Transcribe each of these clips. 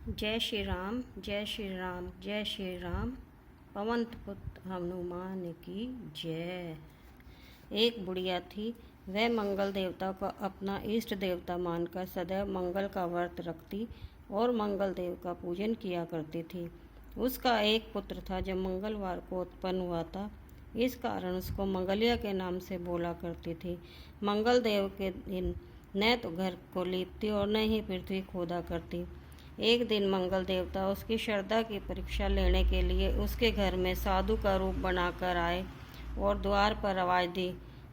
जय श्री राम, जय श्री राम, जय श्री राम। पवन पुत्र हनुमान की जय। एक बुढ़िया थी। वह मंगल देवता को अपना इष्ट देवता मानकर सदैव मंगल का व्रत रखती और मंगल देव का पूजन किया करती थी। उसका एक पुत्र था जो मंगलवार को उत्पन्न हुआ था। इस कारण उसको मंगलिया के नाम से बोला करती थी। मंगल देव के दिन न तो घर को लीपती और न ही पृथ्वी खोदा करती। एक दिन मंगल देवता उसकी श्रद्धा की परीक्षा लेने के लिए उसके घर में साधु का रूप बनाकर आए और द्वार पर आवाज़ दी।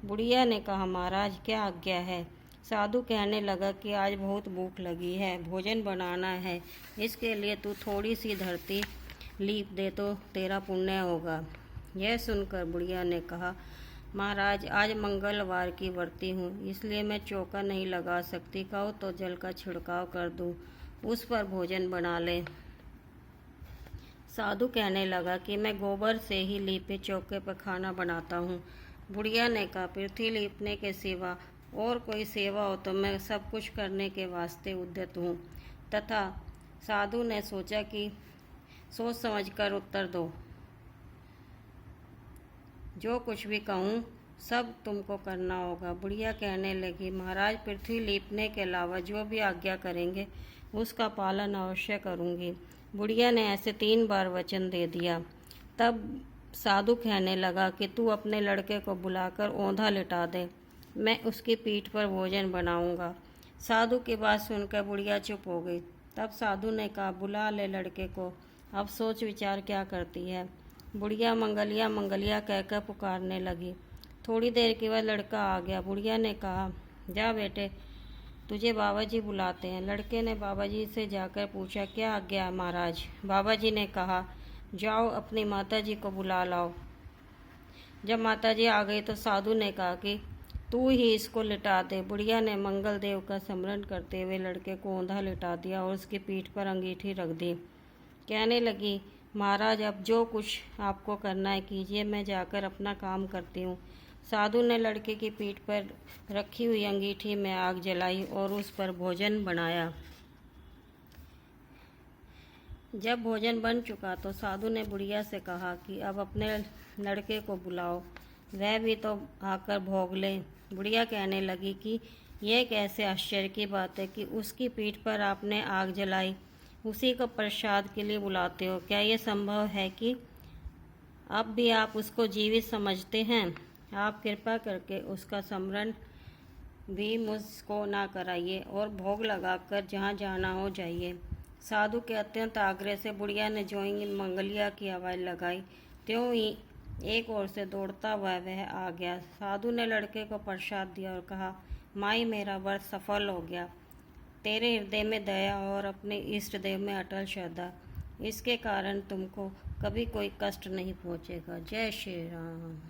बुढ़िया ने कहा, महाराज क्या आज्ञा है। साधु कहने लगा कि आज बहुत भूख लगी है, भोजन बनाना है, इसके लिए तू थोड़ी सी धरती लीप दे तो तेरा पुण्य होगा। यह सुनकर बुढ़िया ने कहा, महाराज आज मंगलवार की व्रती हूँ, इसलिए मैं चौका नहीं लगा सकती। कहो तो जल का छिड़काव कर दूँ, उस पर भोजन बना ले। साधु कहने लगा कि मैं गोबर से ही लीपे चौके पर खाना बनाता हूँ। बुढ़िया ने कहा, पृथ्वी लीपने के सिवा और कोई सेवा हो तो मैं सब कुछ करने के वास्ते उद्यत हूँ। तथा साधु ने सोचा कि सोच समझकर उत्तर दो, जो कुछ भी कहूँ सब तुमको करना होगा। बुढ़िया कहने लगी, महाराज पृथ्वी लीपने के अलावा जो भी आज्ञा करेंगे उसका पालन अवश्य करूँगी। बुढ़िया ने ऐसे 3 बार वचन दे दिया। तब साधु कहने लगा कि तू अपने लड़के को बुलाकर औंधा लिटा दे, मैं उसकी पीठ पर भोजन बनाऊंगा। साधु की बात सुनकर बुढ़िया चुप हो गई। तब साधु ने कहा, बुला ले लड़के को, अब सोच विचार क्या करती है। बुढ़िया मंगलिया मंगलिया कहकर पुकारने लगी। थोड़ी देर के बाद लड़का आ गया। बुढ़िया ने कहा, जा बेटे, तुझे बाबा जी बुलाते हैं। लड़के ने बाबा जी से जाकर पूछा, क्या आज्ञा है महाराज। बाबा जी ने कहा, जाओ अपनी माता जी को बुला लाओ। जब माता जी आ गई तो साधु ने कहा कि तू ही इसको लिटा दे। बुढ़िया ने मंगल देव का स्मरण करते हुए लड़के को औंधा लिटा दिया और उसकी पीठ पर अंगीठी रख दी। कहने लगी, महाराज अब जो कुछ आपको करना है कीजिए, मैं जाकर अपना काम करती हूँ। साधु ने लड़के की पीठ पर रखी हुई अंगीठी में आग जलाई और उस पर भोजन बनाया। जब भोजन बन चुका तो साधु ने बुढ़िया से कहा कि अब अपने लड़के को बुलाओ, वह भी तो आकर भोग ले। बुढ़िया कहने लगी कि यह कैसे आश्चर्य की बात है कि उसकी पीठ पर आपने आग जलाई, उसी को प्रसाद के लिए बुलाते हो। क्या ये संभव है कि अब भी आप उसको जीवित समझते हैं? आप कृपा करके उसका स्मरण भी मुझको ना कराइए और भोग लगाकर जहाँ जाना हो जाइए। साधु के अत्यंत आग्रह से बुढ़िया ने ज्यों ही मंगलिया की आवाज़ लगाई, त्यों ही एक ओर से दौड़ता हुआ वह आ गया। साधु ने लड़के को प्रसाद दिया और कहा, माई मेरा व्रत सफल हो गया। तेरे हृदय में दया और अपने इष्ट देव में अटल श्रद्धा, इसके कारण तुमको कभी कोई कष्ट नहीं पहुँचेगा। जय श्री राम।